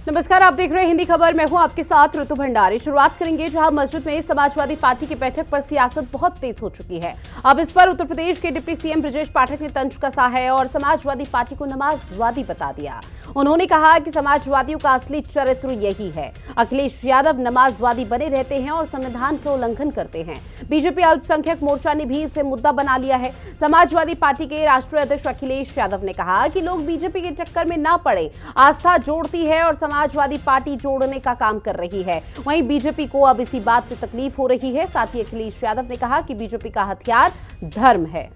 नमस्कार, आप देख रहे हैं हिंदी खबर। मैं हूं आपके साथ ऋतु भंडारी। शुरुआत करेंगे जहां मस्जिद में समाजवादी पार्टी की बैठक पर सियासत बहुत तेज हो चुकी है। अब इस पर उत्तर प्रदेश के डिप्टी सीएम ब्रजेश पाठक ने तंज कसा है और समाजवादी पार्टी को नमाजवादी बता दिया। उन्होंने कहा कि समाजवादियों का असली चरित्र यही है। अखिलेश यादव नमाजवादी बने रहते हैं और संविधान का उल्लंघन करते हैं। बीजेपी अल्पसंख्यक मोर्चा ने भी इसे मुद्दा बना लिया है। समाजवादी पार्टी के राष्ट्रीय अध्यक्ष अखिलेश यादव ने कहा कि लोग बीजेपी के चक्कर में ना पड़े। आस्था जोड़ती है और समाजवादी पार्टी जोड़ने का काम कर रही है। वहीं बीजेपी को अब इसी बात से तकलीफ हो रही है। साथ ही अखिलेश यादव ने कहा कि बीजेपी का हथियार धर्म है।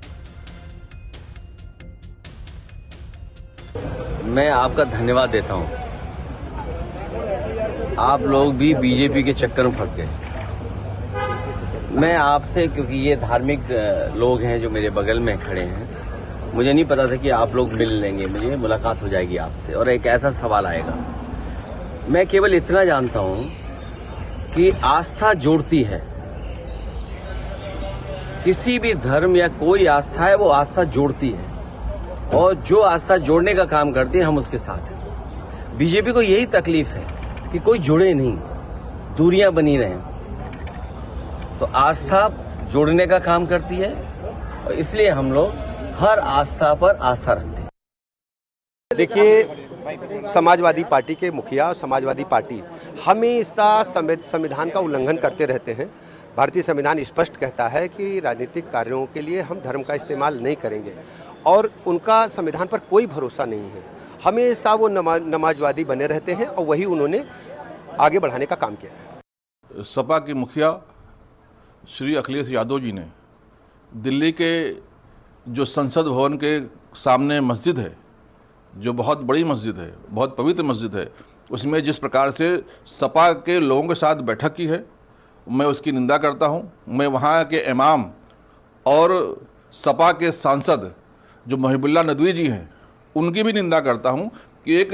मैं आपका धन्यवाद देता हूं। आप लोग भी बीजेपी के चक्कर में फंस गए। मैं आपसे, क्योंकि ये धार्मिक लोग हैं जो मेरे बगल में खड़े हैं, मुझे नहीं पता था कि आप लोग मिल लेंगे, मुझे मुलाकात हो जाएगी आपसे और एक ऐसा सवाल आएगा। मैं केवल इतना जानता हूं कि आस्था जोड़ती है। किसी भी धर्म या कोई आस्था है, वो आस्था जोड़ती है और जो आस्था जोड़ने का काम करती है, हम उसके साथ हैं। बीजेपी को यही तकलीफ है कि कोई जुड़े नहीं, दूरियां बनी रहें। तो आस्था जोड़ने का काम करती है और इसलिए हम लोग हर आस्था पर आस्था रखते हैं। देखिए, समाजवादी पार्टी के मुखिया, समाजवादी पार्टी हमेशा संविधान का उल्लंघन करते रहते हैं। भारतीय संविधान स्पष्ट कहता है कि राजनीतिक कार्यों के लिए हम धर्म का इस्तेमाल नहीं करेंगे और उनका संविधान पर कोई भरोसा नहीं है। हमेशा वो नमाजवादी बने रहते हैं और वही उन्होंने आगे बढ़ाने का काम किया है। सपा के मुखिया श्री अखिलेश यादव जी ने दिल्ली के जो संसद भवन के सामने मस्जिद है, जो बहुत बड़ी मस्जिद है, बहुत पवित्र मस्जिद है, उसमें जिस प्रकार से सपा के लोगों के साथ बैठक की है, मैं उसकी निंदा करता हूं। मैं वहां के इमाम और सपा के सांसद जो मुहिबुल्लाह नदवी जी हैं, उनकी भी निंदा करता हूं कि एक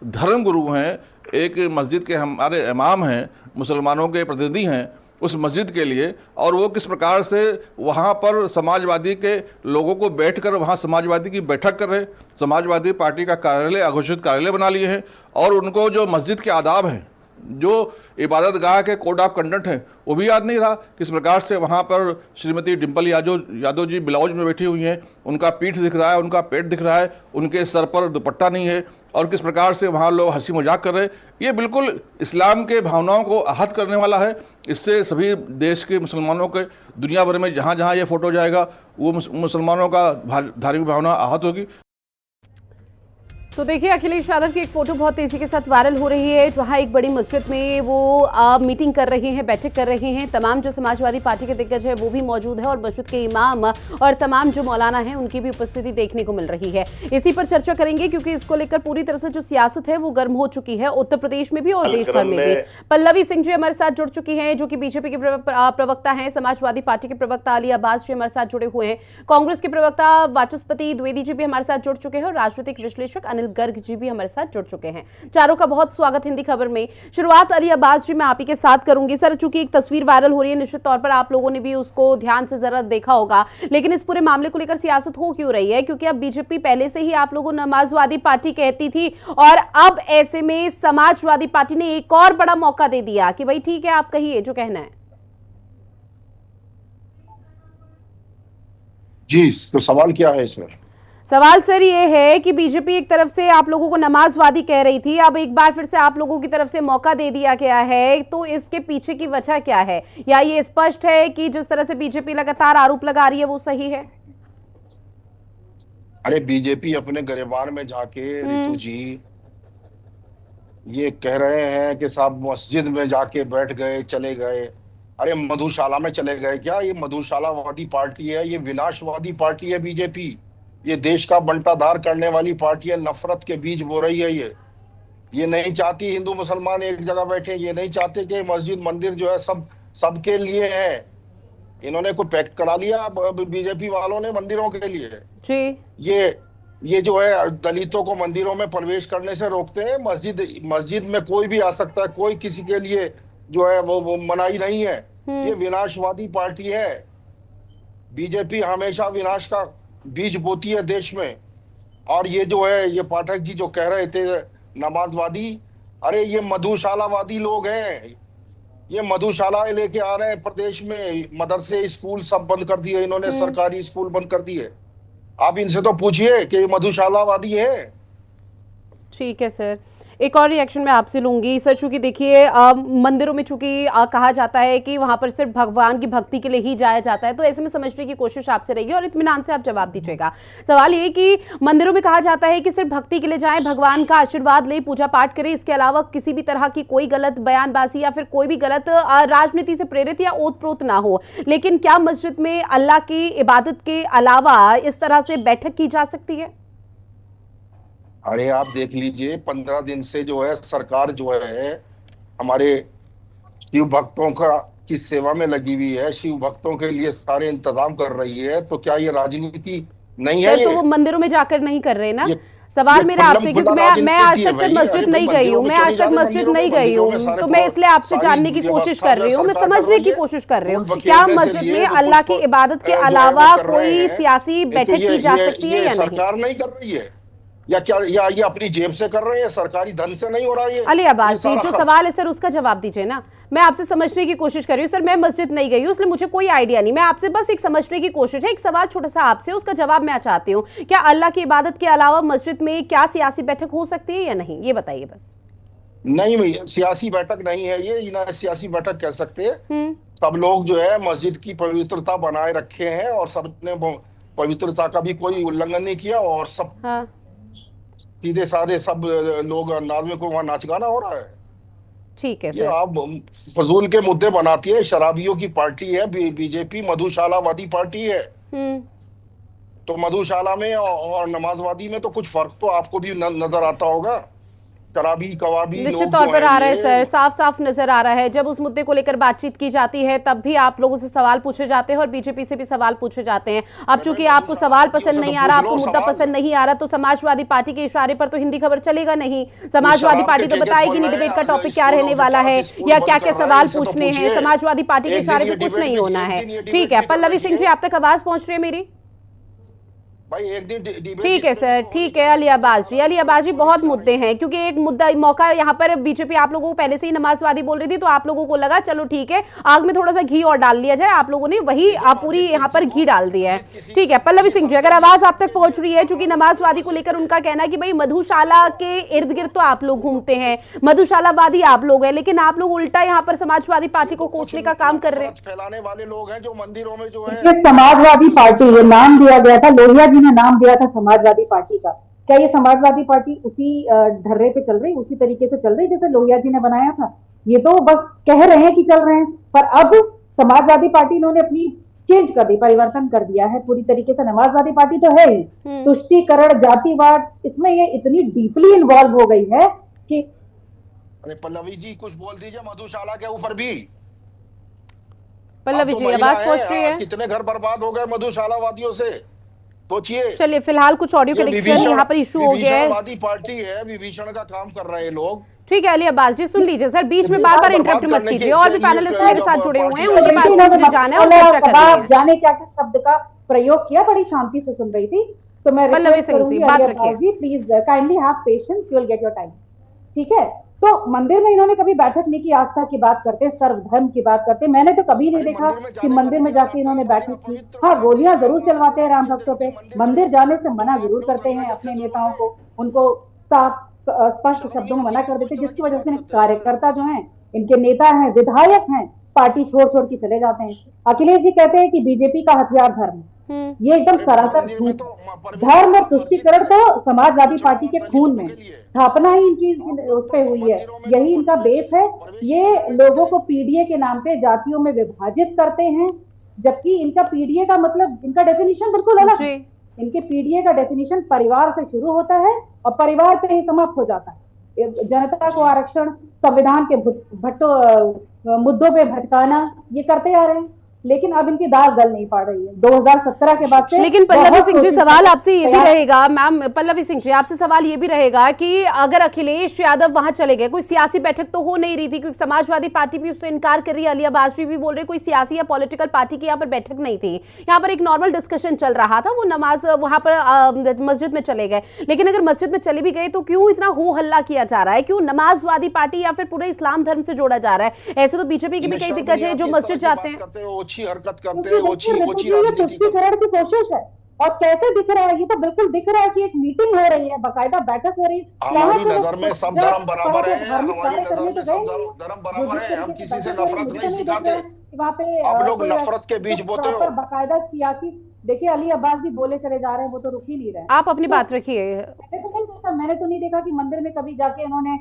धर्म गुरु हैं, एक मस्जिद के हमारे इमाम हैं, मुसलमानों के प्रतिनिधि हैं उस मस्जिद के लिए, और वो किस प्रकार से वहाँ पर समाजवादी के लोगों को बैठकर वहाँ समाजवादी की बैठक कर रहे, समाजवादी पार्टी का कार्यालय अघोषित कार्यालय बना लिए हैं और उनको जो मस्जिद के आदाब हैं, जो इबादत गाह के कोड ऑफ कंडक्ट हैं, वो भी याद नहीं रहा। किस प्रकार से वहाँ पर श्रीमती डिम्पल यादव जी ब्लाउज में बैठी हुई हैं, उनका पीठ दिख रहा है, उनका पेट दिख रहा है, उनके सर पर दुपट्टा नहीं है और किस प्रकार से वहाँ लोग हंसी मजाक कर रहे हैं। ये बिल्कुल इस्लाम के भावनाओं को आहत करने वाला है। इससे सभी देश के मुसलमानों के, दुनिया भर में जहाँ जहाँ ये फोटो जाएगा वो मुसलमानों का धार्मिक भावना आहत होगी। तो देखिए, अखिलेश यादव की एक फोटो बहुत तेजी के साथ वायरल हो रही है, जहां एक बड़ी मस्जिद में वो मीटिंग कर रहे हैं, बैठक कर रहे हैं। तमाम जो समाजवादी पार्टी के दिग्गज है वो भी मौजूद है और मस्जिद के इमाम और तमाम जो मौलाना हैं उनकी भी उपस्थिति देखने को मिल रही है। इसी पर चर्चा करेंगे क्योंकि इसको लेकर पूरी तरह से जो सियासत है वो गर्म हो चुकी है, उत्तर प्रदेश में भी और देश भर में भी। पल्लवी सिंह जी हमारे साथ जुड़ चुकी हैं, जो कि बीजेपी के प्रवक्ता हैं। समाजवादी पार्टी के प्रवक्ता अली अब्बास जी हमारे साथ जुड़े हुए हैं। कांग्रेस के प्रवक्ता वाचस्पति द्विवेदी जी भी हमारे साथ जुड़ चुके हैं और राजनीतिक विश्लेषक अनिल गर्ग जी भी हमारे साथ जुड़ चुके हैं। चारों का बहुत स्वागत हिंदी खबर में। शुरुआत अली अब्बास जी मैं आप ही के साथ करूंगी। सर, चूंकि एक तस्वीर वायरल हो रही है, निश्चित तौर पर आप लोगों ने भी उसको ध्यान से जरा देखा होगा, लेकिन इस पूरे मामले को लेकर सियासत हो क्यों रही है? क्योंकि अब बीजेपी पहले से ही आप लोगों नमाजवादी पार्टी कहती थी और अब ऐसे में समाजवादी पार्टी ने एक और बड़ा मौका दे दिया कि भाई ठीक है, आप कहिए जो कहना है। जी, तो सवाल क्या है इसमें? सवाल सर ये है कि बीजेपी एक तरफ से आप लोगों को नमाजवादी कह रही थी, अब एक बार फिर से आप लोगों की तरफ से मौका दे दिया गया है, तो इसके पीछे की वजह क्या है? या ये स्पष्ट है कि जिस तरह से बीजेपी लगातार आरोप लगा रही है वो सही है? अरे, बीजेपी अपने गिरबान में जाके रितु जी ये कह रहे हैं कि साहब मस्जिद में जाके बैठ गए, चले गए। अरे, मधुशाला में चले गए क्या? ये मधुशालावादी पार्टी है, ये विनाशवादी पार्टी है बीजेपी। ये देश का बंटाधार करने वाली पार्टी है, नफरत के बीज बो रही है। ये नहीं चाहती हिंदू मुसलमान एक जगह बैठे, ये नहीं चाहते कि मस्जिद मंदिर जो है सब सबके लिए है। इन्होंने कोई पैक्ट करा लिया बीजेपी वालों ने मंदिरों के लिए जी। ये जो है दलितों को मंदिरों में प्रवेश करने से रोकते हैं। मस्जिद में कोई भी आ सकता है, कोई किसी के लिए जो है वो मनाही नहीं है। ये विनाशवादी पार्टी है। बीजेपी हमेशा विनाश का बीज बोती है देश में। और ये जो है, ये पाठक जी जो कह रहे थे नमाजवादी, अरे ये मधुशालावादी लोग हैं, ये मधुशाला लेके आ रहे हैं प्रदेश में, मदरसे स्कूल सब बंद कर दिए इन्होंने, सरकारी स्कूल बंद कर दिए। आप इनसे तो पूछिए कि ये मधुशालावादी है। ठीक है सर, एक और रिएक्शन मैं आपसे लूंगी सर। चूंकि देखिए मंदिरों में चूंकि कहा जाता है कि वहां पर सिर्फ भगवान की भक्ति के लिए ही जाया जाता है, तो ऐसे में समझने की कोशिश आपसे रहेगी और इत्मीनान से आप जवाब दीजिएगा। सवाल ये कि मंदिरों में कहा जाता है कि सिर्फ भक्ति के लिए जाएं, भगवान का आशीर्वाद ले, पूजा पाठ करें, इसके अलावा किसी भी तरह की कोई गलत बयानबाजी या फिर कोई भी गलत राजनीति से प्रेरित या ओत प्रोत ना हो। लेकिन क्या मस्जिद में अल्लाह की इबादत के अलावा इस तरह से बैठक की जा सकती है? अरे आप देख लीजिए, 15 दिन से जो है सरकार जो है हमारे शिव भक्तों का की सेवा में लगी हुई है, शिव भक्तों के लिए सारे इंतजाम कर रही है। तो क्या ये राजनीति नहीं है? सर तो वो मंदिरों में जाकर नहीं कर रहे ना। ये सवाल ये मेरा खुल्लम आपसे, खुल्ला क्योंकि मैं आज राजनीति तक है सर भाई। मस्जिद अरे नहीं भाई गई हूँ, मंदिरों मैं में आज चोरी तक जा रही है, मस्जिद मंदिरों नहीं में गई मंदिरों में हूँ, सारे तो मैं इसलिए आपसे सारी जानने की कोशिश व्यवस्था कर जो रही है हूँ, मैं सरकार कर समझने रही की है। कोशिश कर रही हूँ। फूल क्या बखेरने से मस्जिद लिए में जो अल्लाह की कुछ इबादत के जो है अलावा वो कर रहे कोई हैं, सियासी तो बैठक की जा सकती है ये या नहीं? सरकार नहीं कर रही है या क्या, या ये अपनी जेब से कर रहे हैं? सरकारी धन से नहीं हो रहा अली ये अब्बास जी, सारा जो खर्च। सवाल है सर उसका जवाब दीजिए ना। मैं आपसे समझने की कोशिश कर रही हूँ सर, मैं मस्जिद नहीं गई हूँ इसलिए मुझे कोई आइडिया नहीं, मैं आपसे बस एक समझने की कोशिश है। एक सवाल छोटा सा आपसे, उसका जवाब मैं चाहती हूँ। क्या अल्लाह की इबादत के अलावा मस्जिद में क्या सियासी बैठक हो सकती है या नहीं, ये बताइए बस। नहीं भैया, सियासी बैठक नहीं है ये, ना सियासी बैठक कह सकते हैं। हम्म। सब लोग जो है मस्जिद की पवित्रता बनाए रखे हैं और सबने पवित्रता का भी कोई उल्लंघन नहीं किया, और सब हाँ सीधे साधे सब लोग अंदाज में को वहां नाच गाना हो रहा है। ठीक है ये सर। आप फजूल के मुद्दे बनाती है। शराबियों की पार्टी है बीजेपी, मधुशालावादी पार्टी है। हम्म। तो मधुशाला में और नमाजवादी में तो कुछ फर्क तो आपको भी नजर आता होगा। शराबी कवाबी निश्चित लोग तौर जो पर हैं आ रहा है ये, सर, साफ साफ नजर आ रहा है। जब उस मुद्दे को लेकर बातचीत की जाती है तब भी आप लोगों से सवाल पूछे जाते हैं और बीजेपी से भी सवाल पूछे जाते हैं। अब चूंकि आपको सवाल पसंद नहीं आ रहा, आपको मुद्दा पसंद नहीं आ रहा, तो समाजवादी पार्टी के इशारे पर तो हिंदी खबर चलेगा नहीं। समाजवादी पार्टी तो बताएगी नहीं डिबेट का टॉपिक क्या रहने वाला है या क्या क्या सवाल पूछने हैं। समाजवादी पार्टी के इशारे पर कुछ नहीं होना है। ठीक है पल्लवी सिंह जी, आप तक आवाज पहुंच रही है मेरी? भाई एक दिन डिबेट। ठीक है सर, ठीक है। अली अब्बास जी, बहुत मुद्दे हैं, क्योंकि एक मुद्दा मौका यहाँ पर बीजेपी आप लोगों को पहले से ही नमाजवादी बोल रही थी, तो आप लोगों को लगा चलो ठीक है आग में थोड़ा सा घी और डाल लिया जाए, आप लोगों ने वही आप पूरी यहाँ पर घी डाल दिया है। ठीक है पल्लवी सिंह जी, अगर आवाज आप तक पहुंच रही है, चूंकि नमाजवादी को लेकर उनका कहना है कि भाई मधुशाला के इर्द गिर्द तो आप लोग घूमते हैं, मधुशालावादी आप लोग हैं, लेकिन आप लोग उल्टा यहाँ पर समाजवादी पार्टी को कोसने का काम कर रहे हैं। फैलाने वाले लोग हैं जो मंदिरों में जो है। समाजवादी पार्टी, ये नाम दिया गया था, लोहिया जी ने नाम दिया था समाजवादी पार्टी का। क्या ये समाजवादी पार्टी उसी ढर्रे पे चल रही, उसी तरीके से चल रही जैसे लोहिया जी ने बनाया था? ये तो बस कह रहे हैं कि चल रहे हैं, पर अब समाजवादी पार्टी इन्होंने अपनी चेंज कर दी, परिवर्तन कर दिया है पूरी तरीके से। समाजवादी पार्टी तो है ही, तुष्टीकरण, जातिवाद, इसमें ये इतनी डीपली इन्वॉल्व हो गई है कि। अरे पल्लवी जी कुछ बोल दीजिए मधुशाला के ऊपर भी। पल्लवी जी आवाज पहुंच रही है? कितने घर बर्बाद हो गए मधुशालावादियों से, सोचिए। चलिए फिलहाल कुछ ऑडियो कनेक्शन यहाँ पर इशू हो गया है। विभीषणवादी पार्टी है, विभीषण का काम कर रहे हैं लोग। ठीक है अली अब्बास जी, सुन लीजिए सर, बीच में बार बार इंटरप्ट मत कीजिए। और भी पैनलिस्ट मेरे साथ जुड़े हुए हैं, उनके पास मुझे जाना है और चर्चा करनी है। जाने क्या क्या शब्द का प्रयोग किया, बड़ी शांति से सुन रही थी, तो मैं पल्लवी सिंह जी बात रखिए। Please kindly have patience, you will get your time. ठीक है, तो मंदिर में इन्होंने कभी बैठक नहीं की, आस्था की बात करते, सर्वधर्म की बात करते। मैंने तो कभी नहीं देखा कि मंदिर में जाके इन्होंने बैठक की। हाँ, गोलियां जरूर चलवाते हैं राम भक्तों पे, मंदिर जाने से मना जरूर करते हैं अपने नेताओं को, उनको साफ स्पष्ट शब्दों में मना कर देते, जिसकी वजह से कार्यकर्ता जो हैं, इनके नेता हैं, विधायक हैं, पार्टी छोड़ छोड़ के चले जाते हैं। अखिलेश जी कहते हैं कि बीजेपी का हथियार धर्म, ये एकदम सरासर झूठ है। धर्म और तुष्टीकरण तो समाजवादी पार्टी के खून में, स्थापना ही इनकी उस पे हुई है, यही इनका बेस है। ये लोगों को पीडीए के नाम पे जातियों में विभाजित करते हैं, जबकि इनका पीडीए का मतलब, इनका डेफिनेशन बिल्कुल अलग है। इनके पीडीए का डेफिनेशन परिवार से शुरू होता है और परिवार पे ही समाप्त हो जाता है। जनता को आरक्षण, संविधान के मुद्दों पे भटकाना, ये करते आ रहे हैं। लेकिन अब इनकी दाल गल नहीं पड़ रही है 2017 के बाद से। लेकिन पल्लवी बहुत सिंह जी, कोशिश सवाल आपसे ये भी तैयार- रहेगा मैम, पल्लवी सिंह जी आपसे सवाल ये भी रहेगा कि अगर अखिलेश यादव वहां चले गए, कोई सियासी बैठक तो हो नहीं रही थी, क्योंकि समाजवादी पार्टी भी उससे इनकार कर रही है, अली अब्बासी भी बोल रहे कोई सियासी या पॉलिटिकल पार्टी की यहाँ पर बैठक नहीं थी, यहाँ पर एक नॉर्मल डिस्कशन चल रहा था, वो नमाज वहां पर मस्जिद में चले गए। लेकिन अगर मस्जिद में चले भी गए तो क्यों इतना हो हल्ला किया जा रहा है, क्यों नमाजवादी पार्टी या फिर पूरे इस्लाम धर्म से जोड़ा जा रहा है? ऐसे तो बीजेपी की भी कई दिग्गज है जो मस्जिद जाते हैं। ओछी हरकत करते क्योंकि हैं, ओछी देखिए, ओछी ये राजनीति करते तुष्टीकरण की कोशिश है। और कैसे दिख रहा है, ये तो बिल्कुल दिख रहा है कि एक मीटिंग हो रही है, बाकायदा बैठक हो रही है। हमारी वहाँ पे नजर में वो सब जो धर्म बराबर है, धार्मिक हमारी कार्य नजर करने में तो सब गए नहीं है। धर्म जो बराबर जिस है, हम तरीके किसी से बैठक हो रही है, नफरत मुझे नहीं तो सिखाते। दिख रहा है कि वहाँ पे आप लोग कोई नफरत के बीज बोते हो। प्रॉपर बाकायदा सियासी, देखिए अली अब्बास भी बोले चले जा रहे हैं, वो तो रुक ही नहीं रहे हैं। आप अपनी बात रखिए। मैंने तो नहीं देखा कि मंदिर में कभी जाके इन्होंने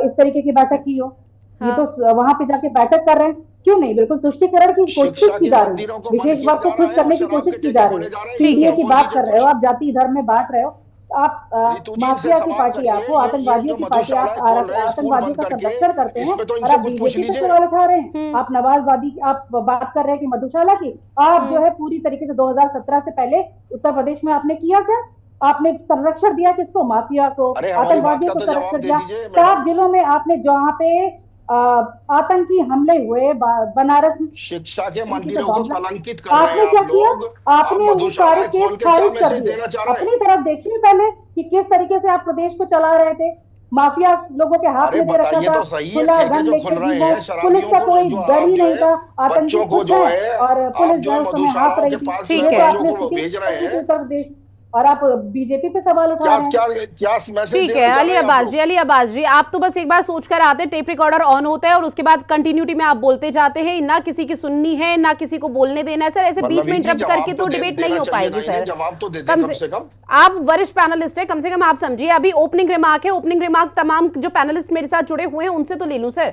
इस तरीके की बैठक की हो। ये हाँ। तो वहां पे जाके बैठक कर रहे हैं, क्यों नहीं, बिल्कुल तुष्टीकरण की कोशिश शिक्षा की के जा रही मंदिरों है, को बंद विशेष किया वर्ग को जा खुश रहा है करने और की शराब कोशिश के की ठेके जा रही खोले है। जा रहे हैं। पीडीए की बोल बात दीजिए कर रहे हो कुछ। आप, जाति धर्म में बांट रहे हो आप, ऋतु जी माफिया इनसे की सवाल पार्टी करिए, आपको, आतंकवादियों जो की पार्टी आप, मधुशालाएं खोल रहे हैं स्कूल आतंकवादियों बंद का करके, संरक्षण करते इस हैं, पे तो और इनसे आप कुछ पूछ बीजेपी पे लीजिए। सवाल उठा रहे हैं। आप नवाजवादी, आप बात कर रहे हैं कि मधुशाला की, आप जो है पूरी तरीके से 2017 से पहले उत्तर प्रदेश में आपने किया क्या? आपने संरक्षण दिया किसको? माफिया को, अरे हमारी बात आतंकवादियों का को तो जवाब संरक्षण दे दिया। दीजिए 7 मैडम। जिलों में आपने जहाँ पे आतंकी हमले हुए, बनारस में शिक्षा के तो मंदिरों को बॉम्ब, कलंकित कर रहे आपने हैं क्या आप किया? लोग। आप आपने वो सारे मधुशालाएं केस खोल के क्या खारिज कर मैसेज दिए। देना चाह रहे हैं? अपनी तरफ देखिए पहले कि किस तरीके से आप प्रदेश को चला रहे थे, माफिया लोगों के हाथ अरे में दे रखा बताइए था, तो सही है, खुला ठेके गन जो लेके खुल रहे घूमो, हैं पुलिस शराबियों का को, कोई जो डर आप ही जो नहीं है था, आतंकी बच्चों को खुद जो थे है, और आप पुलिस जो जो है उस समय हाथ मधुशालाओं रही के थी। पास जो ठीक है ये है। तो बच्चों आपने को सिटी भेज रहे हैं। उत्तर प्रदेश, और आप बीजेपी पे सवाल उठा क्या रहे हैं। क्या क्या मैसेज ठीक देना है चाह अली रहे हैं आप अब्बास लोग? जी, अली अब्बास जी, आप तो बस एक बार सोच कर आते, टेप रिकॉर्डर ऑन होता है और उसके बाद कंटिन्यूटी में आप बोलते जाते हैं, ना किसी की सुननी है ना किसी को बोलने देना है। सर ऐसे बीच में पल्लवी जी, इंटरप्ट जवाब करके तो डिबेट देना नहीं हो चाहिए पाएगी ना इन्हें, सर। जवाब तो दे दे कम से कम। आप वरिष्ठ पैनलिस्ट है, कम से कम आप समझिए। अभी ओपनिंग रिमार्क है, ओपनिंग रिमार्क तमाम जो पैनलिस्ट मेरे साथ जुड़े हुए हैं उनसे तो ले लूं। सर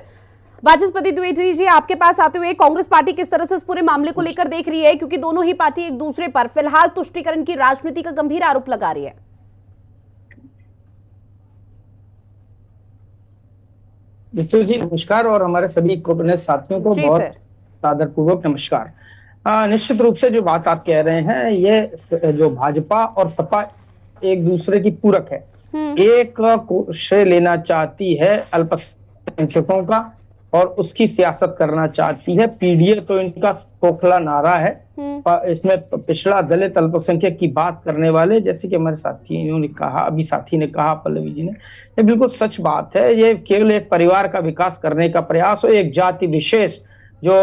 वाचस्पति द्विवेदी जी, आपके पास आते हुए कांग्रेस पार्टी किस तरह से इस पूरे मामले को लेकर देख रही है, क्योंकि दोनों ही पार्टी एक दूसरे पर फिलहाल तुष्टीकरण की राजनीति का गंभीर आरोप लगा रही है। ऋतु जी नमस्कार, और हमारे सभी कोऑर्डिनेट साथियों को जी बहुत सर। सादरपूर्वक नमस्कार। निश्चित रूप से जो बात आप कह रहे हैं, ये जो भाजपा और सपा एक दूसरे की पूरक है। एक को श्रेय लेना चाहती है अल्पसंख्यकों का और उसकी सियासत करना चाहती है। पीडीए तो इनका खोखला नारा है। इसमें पिछड़ा दलित अल्पसंख्यक की बात करने वाले, जैसे कि हमारे साथियों ने कहा, अभी साथी ने कहा, पल्लवी जी ने, ये बिल्कुल सच बात है। ये केवल एक परिवार का विकास करने का प्रयास हो, एक जाति विशेष जो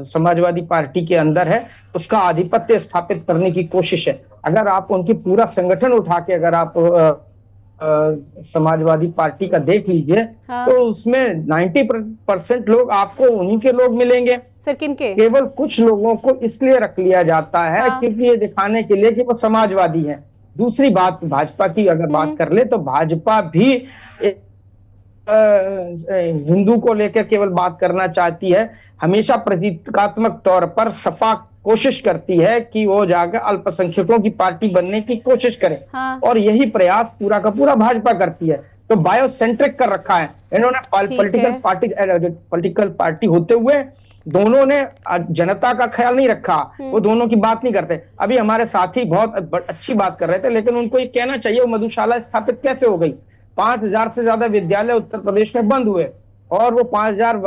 समाजवादी पार्टी के अंदर है उसका आधिपत्य स्थापित करने की कोशिश है। अगर आप उनकी पूरा संगठन उठा के अगर आप समाजवादी पार्टी का देख लीजिए, हाँ। तो उसमें 90% लोग आपको उन्हीं के लोग मिलेंगे। सर किनके? केवल कुछ लोगों को इसलिए रख लिया जाता है हाँ। क्योंकि ये दिखाने के लिए कि वो समाजवादी है। दूसरी बात, भाजपा की अगर बात कर ले तो भाजपा भी हिंदू को लेकर केवल बात करना चाहती है। हमेशा प्रतीकात्मक तौर पर सपा कोशिश करती है कि वो जाकर अल्पसंख्यकों की पार्टी बनने की कोशिश करे। हाँ। और यही प्रयास पूरा का पूरा भाजपा करती है। तो बायोसेंट्रिक कर रखा है इन्होंने। पॉलिटिकल पार्टी होते हुए दोनों ने जनता का ख्याल नहीं रखा, वो दोनों की बात नहीं करते। अभी हमारे साथी बहुत अच्छी बात कर रहे थे, लेकिन उनको ये कहना चाहिए वो मधुशाला स्थापित कैसे हो गई। 5000 से ज्यादा विद्यालय उत्तर प्रदेश में बंद हुए, और वो 5000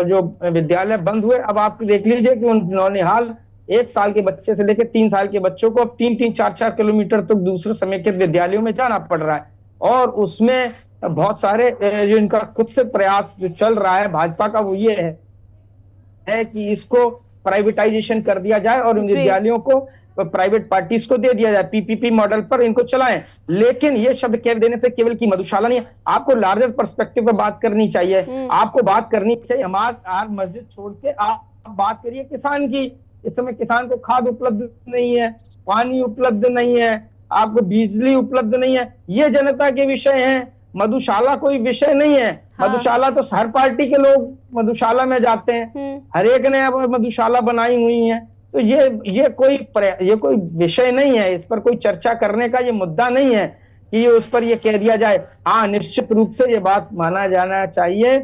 जो विद्यालय बंद हुए, अब आप देख लीजिए कि उन्होंने हाल 1 साल के बच्चे से लेकर 3 साल के बच्चों को अब 3-3, 4-4 किलोमीटर तक दूसरे समेकित विद्यालयों में जाना पड़ रहा है। और उसमें बहुत सारे जो इनका खुद से प्रयास जो चल रहा है भाजपा का, वो ये है कि इसको प्राइवेटाइजेशन कर दिया जाए और इन विद्यालयों को प्राइवेट पार्टीज को दे दिया जाए, पीपीपी मॉडल पर इनको चलाएं। लेकिन ये शब्द कह देने से केवल की मधुशाला नहीं, आपको लार्जर पर्सपेक्टिव पे बात करनी चाहिए। आपको बात करनी चाहिए हमारे मस्जिद छोड़ के आप बात करिए किसान की। इस समय किसान को खाद उपलब्ध नहीं है, पानी उपलब्ध नहीं है, आपको बिजली उपलब्ध नहीं है। ये जनता के विषय हैं, मधुशाला कोई विषय नहीं है। हाँ। मधुशाला तो हर पार्टी के लोग मधुशाला में जाते हैं, हर एक ने अब मधुशाला बनाई हुई है। तो ये कोई विषय नहीं है, इस पर कोई चर्चा करने का ये मुद्दा नहीं है कि ये उस पर ये कह दिया जाए। हाँ, निश्चित रूप से ये बात माना जाना चाहिए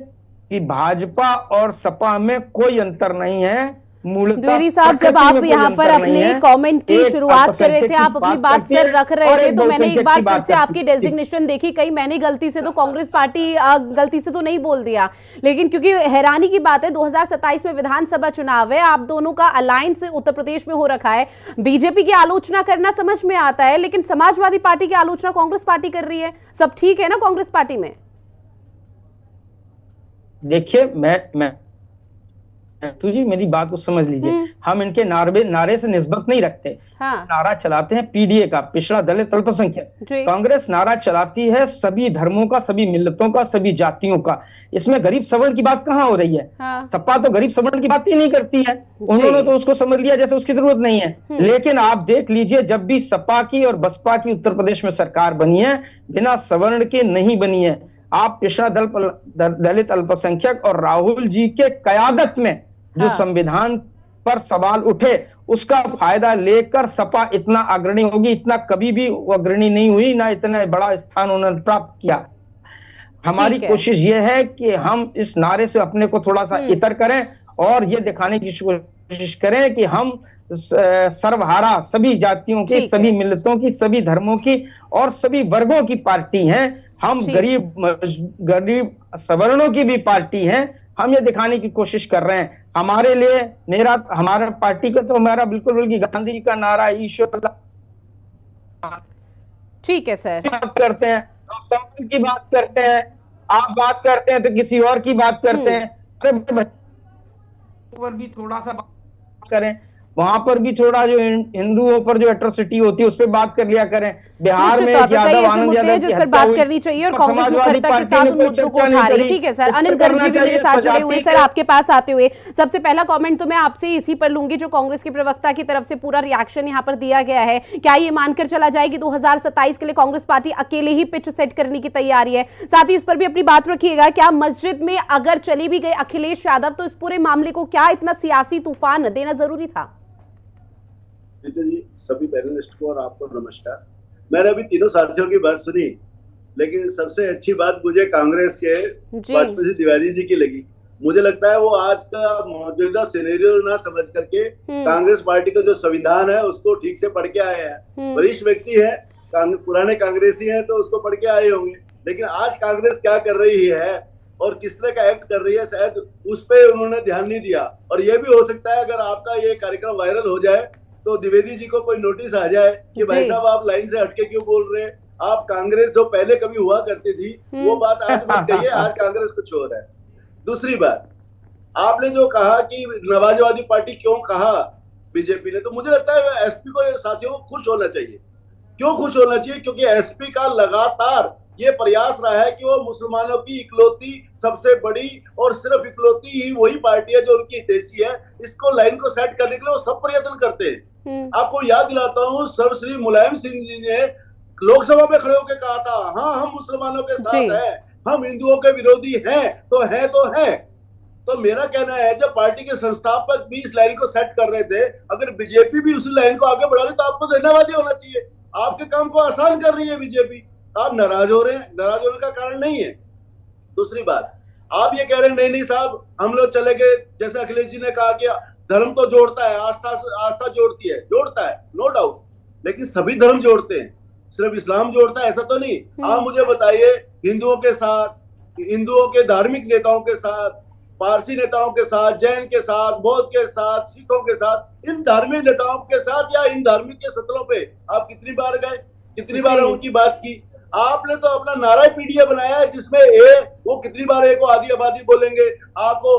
कि भाजपा और सपा में कोई अंतर नहीं है। मूलतः द्विवेदी साहब, जब प्रकृति में आप कोई यहाँ अंतर पर नहीं अपने है। कमेंट की एक शुरुआत कर रहे थे, अल्पसंख्यक आप की अपनी बात बात करती सर है रख और रहे थे, एक तो मैंने एक बहुसंख्यक बार की फिर बात से आपकी करती है। डेजिग्नेशन देखी, कहीं मैंने गलती से तो कांग्रेस पार्टी गलती से तो नहीं बोल दिया, लेकिन क्योंकि हैरानी की बात है 2027 में विधानसभा चुनाव है, आप दोनों का अलायंस उत्तर प्रदेश में हो रखा है। बीजेपी की आलोचना करना समझ में आता है, लेकिन समाजवादी पार्टी की आलोचना कांग्रेस पार्टी कर रही है। सब ठीक है ना कांग्रेस पार्टी में? देखिए, मैं तो जी मेरी बात को समझ लीजिए, हम इनके नारे से निस्बत नहीं रखते। हाँ। नारा चलाते हैं पीडीए का, पिछड़ा दलित अल्पसंख्यक। जी। कांग्रेस नारा चलाती है सभी धर्मों का, सभी मिल्लतों का, सभी जातियों का। इसमें गरीब सवर्ण की बात कहाँ हो रही है? हाँ। सपा तो गरीब सवर्ण की बात ही नहीं करती है, उन्होंने तो उसको समझ लिया जैसे उसकी जरूरत नहीं है। लेकिन आप देख लीजिए, जब भी सपा की और बसपा की उत्तर प्रदेश में सरकार बनी है, बिना सवर्ण के नहीं बनी है। आप पिछड़ा दलित अल्पसंख्यक और राहुल जी के कयादत में जो संविधान पर सवाल उठे, उसका फायदा लेकर सपा इतना अग्रणी होगी, इतना कभी भी अग्रणी नहीं हुई, ना इतना बड़ा स्थान उन्होंने प्राप्त किया। हमारी कोशिश ये है कि हम इस नारे से अपने को थोड़ा सा इतर करें और ये दिखाने की कोशिश करें कि हम सर्वहारा सभी जातियों की, सभी मिल्लतों की, सभी धर्मों की और सभी वर्गों की पार्टी हैं। हम गरीब सवर्णों की भी पार्टी हैं। हम ये दिखाने की कोशिश कर रहे हैं। हमारे लिए हमारा पार्टी का तो हमारा बिल्कुल गांधी जी का नारा ईश्वर। ठीक है सर, बात करते हैं तो की बात करते हैं, आप बात करते हैं तो किसी और की बात करते हैं। पर भी थोड़ा सा बात करें, वहां पर भी थोड़ा जो हिंदुओं पर जो एट्रोसिटी होती है उस पर बात कर लिया करें। बिहार में यादव आनंद यादव जिस पर बात करनी चाहिए और कांग्रेस मुखरता के साथ उन मुद्दों को उठा रही है। ठीक है सर, अनिल गर्ग जी भी मेरे साथ जुड़े हुए हैं। सर, आपके पास आते हुए सबसे पहला कमेंट तो मैं आपसे इसी पर लूंगी, जो कांग्रेस के प्रवक्ता की तरफ से पूरा रिएक्शन यहाँ पर दिया गया है। क्या ये मानकर चला जाए कि 2027 के लिए कांग्रेस पार्टी अकेले ही पिच सेट करने की तैयारी है? साथ ही इस पर भी अपनी बात रखिएगा, क्या मस्जिद में अगर चली भी गई अखिलेश यादव तो इस पूरे मामले को क्या इतना सियासी तूफान देना जरूरी था? जी, सभी पैनलिस्ट को और आपको नमस्कार। मैंने अभी तीनों साथियों की बात सुनी, लेकिन सबसे अच्छी बात मुझे कांग्रेस के पशुपति तिवारी जी की लगी। मुझे लगता है वो आज का मौजूदा सिनेरियो ना समझ करके कांग्रेस पार्टी का जो संविधान है उसको ठीक से पढ़ के आए हैं। वरिष्ठ व्यक्ति है, पुराने कांग्रेसी हैं तो उसको पढ़ के आए होंगे, लेकिन आज कांग्रेस क्या कर रही है और किस तरह का एक्ट कर रही है शायद उस पर उन्होंने ध्यान नहीं दिया। और ये भी हो सकता है अगर आपका ये कार्यक्रम वायरल हो जाए तो द्विवेदी जी को कोई नोटिस आ जाए कि भाई साहब आप लाइन से हटके क्यों बोल रहे हैं, आप कांग्रेस जो पहले कभी हुआ करती थी वो बात आज मत कहिए, आज कांग्रेस कुछ और है। दूसरी बात, आपने जो कहा कि नवाजवादी पार्टी क्यों कहा बीजेपी ने, तो मुझे लगता है एसपी को साथियों को खुश होना चाहिए। क्यों खुश होना चाहिए? क्योंकि एसपी का लगातार ये प्रयास रहा है कि वो मुसलमानों की इकलौती सबसे बड़ी और सिर्फ इकलौती ही वही पार्टी है जो उनकी हितैषी है, इसको लाइन को सेट करने के लिए वो सब प्रयत्न करते हैं। आपको याद दिलाता हूँ, सर्वश्री मुलायम सिंह जी ने लोकसभा में खड़े होकर कहा था, हाँ हम मुसलमानों के साथ हैं, हम हिंदुओं के विरोधी हैं तो है। तो मेरा कहना है जब पार्टी के संस्थापक भी इस लाइन को सेट कर रहे थे, अगर बीजेपी भी उसी लाइन को आगे बढ़ा रही तो आपको धन्यवादी होना चाहिए। आपके काम को आसान कर रही है बीजेपी, आप नाराज हो रहे हैं, नाराज होने का कारण नहीं है। दूसरी बात, आप ये कह रहे हैं नहीं साहब हम लोग चले गए, जैसे अखिलेश जी ने कहा कि धर्म तो जोड़ता है, आस्था जोड़ती है, जोड़ता है नो डाउट, लेकिन सभी धर्म जोड़ते हैं, सिर्फ इस्लाम जोड़ता है ऐसा तो नहीं। आप मुझे बताइए, हिंदुओं के साथ, हिंदुओं के धार्मिक नेताओं के साथ, पारसी नेताओं के साथ, जैन के साथ, बौद्ध के साथ, सिखों के साथ, इन धार्मिक नेताओं के साथ या इन धार्मिक के सत्रों पे आप कितनी बार गए, कितनी बार उनकी बात की? आपने तो अपना नारा पीडीए बनाया है जिसमें वो कितनी बार को आधी आबादी बोलेंगे, आपको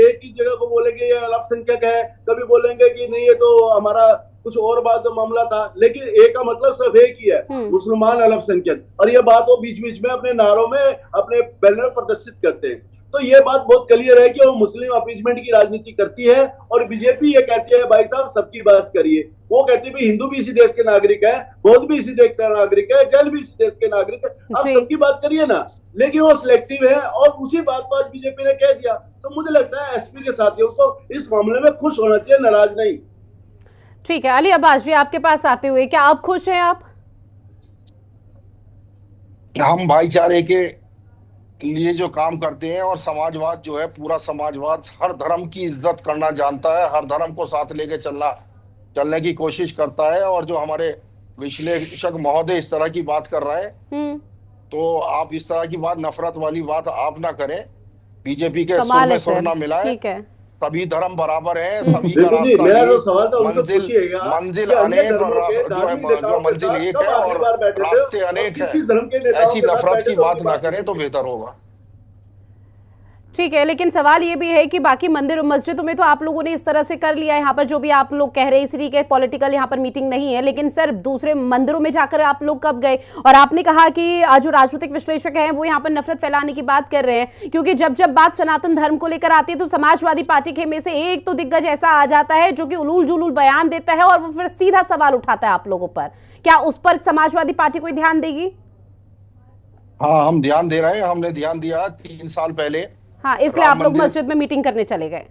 एक ही जगह को बोलेंगे ये अल्पसंख्यक है, कभी बोलेंगे कि नहीं ये तो हमारा कुछ और बात तो मामला था, लेकिन एक का मतलब सिर्फ एक ही है, मुसलमान अल्पसंख्यक। और ये बात वो बीच बीच में अपने नारों में अपने बैनर प्रदर्शित करते हैं। तो ये बात बहुत क्लियर है कि वो मुस्लिम अपीजमेंट की राजनीति करती है और बीजेपी ये कहती है भाई साहब सबकी बात करिए। वो कहती है हिंदू भी इसी देश के नागरिक है, बौद्ध भी इसी देश का नागरिक है, जैन भी इसी देश के नागरिक है, आप सबकी बात करिए ना, लेकिन वो सिलेक्टिव है और उसी बात को आज बीजेपी ने कह दिया। तो मुझे लगता है एसपी के साथियों को इस मामले में खुश होना चाहिए, नाराज नहीं। ठीक है, अली अब्बास जी आपके पास आते हुए, क्या आप खुश हैं? आप? हम भाईचारे के लिए जो काम करते हैं, और समाजवाद जो है, पूरा समाजवाद हर धर्म की इज्जत करना जानता है, हर धर्म को साथ लेके चलने की कोशिश करता है। और जो हमारे विश्लेषक महोदय इस तरह की बात कर रहे हैं, तो आप इस तरह की बात, नफरत वाली बात आप ना करें। बीजेपी के सुर में सुर ना मिलाएं। ठीक है, सभी धर्म बराबर है, सभी का बिल्कुल जी, रास्ता मेरा एक, जो सवाल था उनसे पूछिएगा मंजिल कि अन्य अनेक और धर्मों के जो धार्मिक नेताओं के मंजिल साथ एक कब है आखिरी और बार बैठे थे रास्ते और अनेक किस है। धर्म के नेताओं ऐसी के साथ नफरत बैठे की थे, बात उनकी ना बात करें तो कीजिए। बेहतर होगा। ठीक है, लेकिन सवाल ये भी है कि बाकी मंदिर मस्जिदों में तो आप लोगों ने इस तरह से कर लिया है, यहाँ पर जो भी आप लोग कह रहे हैं इसलिए कि पॉलिटिकल यहाँ पर मीटिंग नहीं है, लेकिन सर दूसरे मंदिरों में जाकर आप लोग कब गए? और आपने कहा कि जो राजनीतिक विश्लेषक हैं वो यहाँ पर नफरत फैलाने की बात कर रहे हैं, क्योंकि जब जब बात सनातन धर्म को लेकर आती है तो समाजवादी पार्टी के में से एक तो दिग्गज ऐसा आ जाता है जो कि उलूल जुलूल बयान देता है और वो फिर सीधा सवाल उठाता है आप लोगों पर। क्या उस पर समाजवादी पार्टी कोई ध्यान देगी? हाँ, हम ध्यान दे रहे हैं, हमने ध्यान दिया 3 साल पहले। हाँ, इसलिए आप लोग मस्जिद में मीटिंग करने चले गए।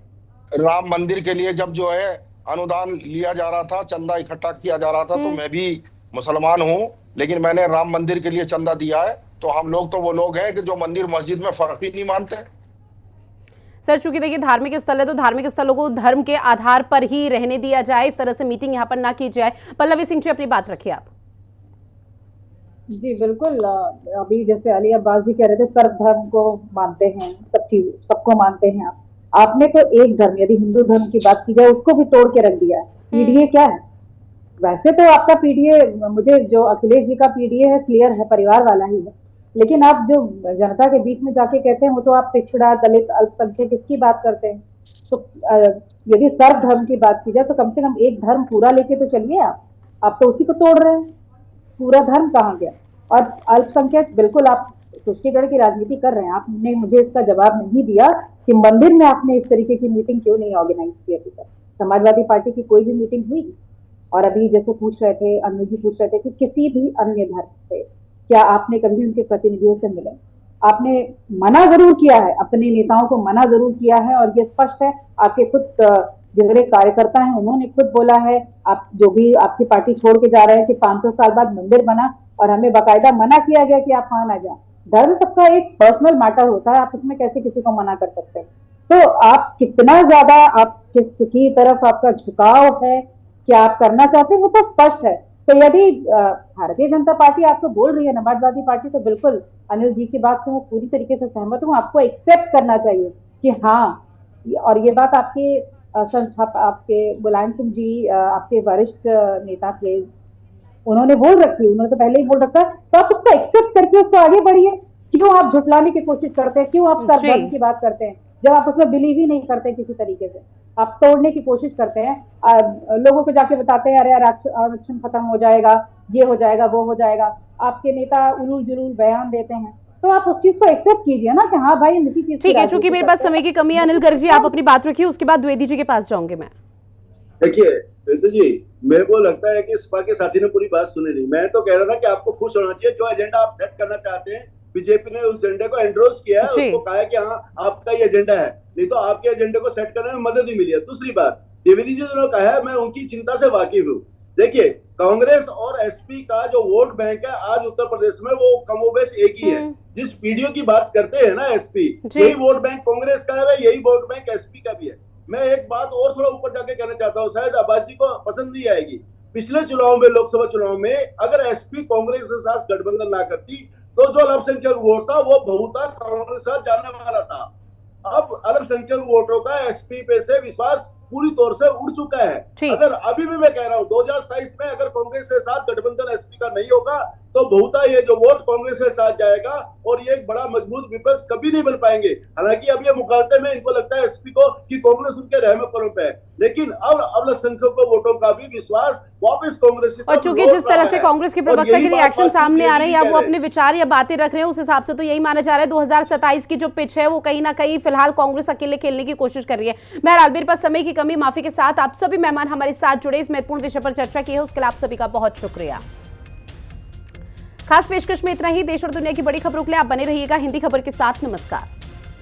राम मंदिर के लिए जब जो है अनुदान लिया जा रहा था, चंदा इकट्ठा किया जा रहा था, तो मैं भी मुसलमान हूँ, लेकिन मैंने राम मंदिर के लिए चंदा दिया है। तो हम लोग तो वो लोग हैं कि जो मंदिर मस्जिद में फर्क ही नहीं मानते। सर चूंकि देखिए धार्मिक स्थल है तो धार्मिक स्थलों को धर्म के आधार पर ही रहने दिया जाए, इस तरह से मीटिंग यहाँ पर ना की जाए। पल्लवी सिंह जी अपनी बात रखिए आप। जी बिल्कुल। अभी जैसे अली अब्बास जी कह रहे थे सर्व धर्म को मानते हैं, सब चीज सबको मानते हैं। आपने तो एक धर्म, यदि हिंदू धर्म की बात की जाए, उसको भी तोड़ के रख दिया है। पीडीए क्या है? वैसे तो आपका पीडीए, मुझे जो अखिलेश जी का पीडीए है क्लियर है, परिवार वाला ही है, लेकिन आप जो जनता के बीच में जाके कहते हैं वो तो आप पिछड़ा, दलित, अल्पसंख्यक किसकी बात करते हैं? तो यदि सर्व धर्म की बात की जाए तो कम से कम एक धर्म पूरा लेके तो चलिए। आप तो उसी को तोड़ रहे हैं। पूरा धर्म कहाँ गया? और अल्पसंख्यक, बिल्कुल आप तुष्टिगढ़ की राजनीति कर रहे हैं। आपने मुझे इसका जवाब नहीं दिया कि मंदिर में आपने इस तरीके की मीटिंग क्यों नहीं ऑर्गेनाइज की अभी तक? समाजवादी पार्टी की कोई भी मीटिंग हुई? और अभी जैसे पूछ रहे थे, अनु जी पूछ रहे थे कि किसी भी अन्य धर्म से क्या आपने कभी उनके प्रतिनिधियों से मिले? आपने मना जरूर किया है, अपने नेताओं को मना जरूर किया है, और ये स्पष्ट है। आपके खुद जितने कार्यकर्ता हैं उन्होंने खुद बोला है, आप जो भी आपकी पार्टी छोड़ के जा रहे हैं, कि 500 साल बाद मंदिर बना और हमें बाकायदा मना किया गया कि आप वहां ना जाए। धर्म सबका एक पर्सनल मैटर होता है, आप उसमें कैसे किसी को मना कर सकते हैं? तो आप कितना ज्यादा, आप किसकी तरफ आपका झुकाव है, क्या आप करना चाहते हैं, वो तो स्पष्ट है। तो यदि भारतीय जनता पार्टी आपको बोल रही है समाजवादी पार्टी, तो बिल्कुल अनिल जी की बात से मैं पूरी तरीके से सहमत हूँ। आपको एक्सेप्ट करना चाहिए कि हाँ, और ये बात आपके आपके मुलायम सिंह जी, आपके वरिष्ठ नेता थे, उन्होंने बोल रखी है, उन्होंने तो पहले ही बोल रखा है। तो आप उसको एक्सेप्ट करके उसको आगे बढ़िए। क्यों आप झुटलाने की कोशिश करते हैं? क्यों आप सर्व धर्म की बात करते हैं जब आप उसमें बिलीव ही नहीं करते किसी तरीके से? आप तोड़ने की कोशिश करते हैं, लोगों को जाके बताते हैं अरे आरक्षण खत्म हो जाएगा, ये हो जाएगा, वो हो जाएगा। आपके नेता उलूल जुलूल बयान देते हैं, तो आप उस चीज को एक्सेप्ट कीजिए ना कि हाँ भाई इसी चीज। ठीक है, चूंकि मेरे पास समय की कमी है, अनिल गर्ग जी आप अपनी बात रखिए, उसके बाद द्विवेदी जी के पास जाऊंगी मैं। देखिए रितु जी, मेरे को लगता है कि सपा के साथी ने पूरी बात सुनी नहीं। मैं तो कह रहा था कि आपको खुश होना चाहिए, जो एजेंडा आप सेट करना चाहते हैं बीजेपी ने उस एजेंडे को एंडोर्स किया है, उसको कहा है कि हाँ आपका ये एजेंडा है, नहीं तो आपके एजेंडे को सेट करने में मदद ही मिली है। दूसरी बात, द्विवेदी जी ने कहा है, मैं उनकी चिंता से वाकिफ हूँ। देखिए कांग्रेस और एसपी का जो वोट बैंक है आज उत्तर प्रदेश में, वो कमोबेश एक ही है। जिस पीडीओ की बात करते हैं ना एसपी, यही वोट बैंक कांग्रेस का है, यही वोट बैंक एसपी का भी है। मैं एक बात और थोड़ा ऊपर जाके कहना चाहता हूँ, शायद अब्बास जी को पसंद नहीं आएगी। पिछले चुनाव में, लोकसभा चुनाव में, अगर एसपी कांग्रेस के साथ गठबंधन ना करती तो जो अल्पसंख्यक वोट था वो बहुता कांग्रेस के साथ जाने वाला था। अब अल्पसंख्यक वोटरों का एसपी पे से विश्वास पूरी तौर से उड़ चुका है। अगर अभी भी मैं कह रहा हूँ 2027 में अगर कांग्रेस के साथ गठबंधन एसपी का नहीं होगा तो बहुता ये जो वोट कांग्रेस के साथ जाएगा और ये एक बड़ा मजबूत विपक्ष कभी नहीं बन पाएंगे। हालांकि अब ये मुकाबले में इनको लगता है एसपी को कि कांग्रेस उनके रहम करो पे है, लेकिन अब अल्पसंख्यक वोटों का भी विश्वास वापस कांग्रेस की तरफ। और चूंकि जिस तरह से कांग्रेस के प्रवक्ता के रिएक्शन सामने आ रहे हैं या वो अपने विचार या बातें रख रहे हैं, उस हिसाब से तो यही माना जा रहा है 2027 की जो पिच है वो कहीं ना कहीं फिलहाल कांग्रेस अकेले खेलने की कोशिश कर रही है। बहरहाल मेरे पास समय की कमी माफी के साथ आप सभी मेहमान हमारे साथ जुड़े, इस महत्वपूर्ण विषय पर चर्चा की है, उसके लिए आप सभी का बहुत शुक्रिया। खास पेशकश में इतना ही। देश और दुनिया की बड़ी खबरों के लिए आप बने रहिएगा हिंदी खबर के साथ। नमस्कार।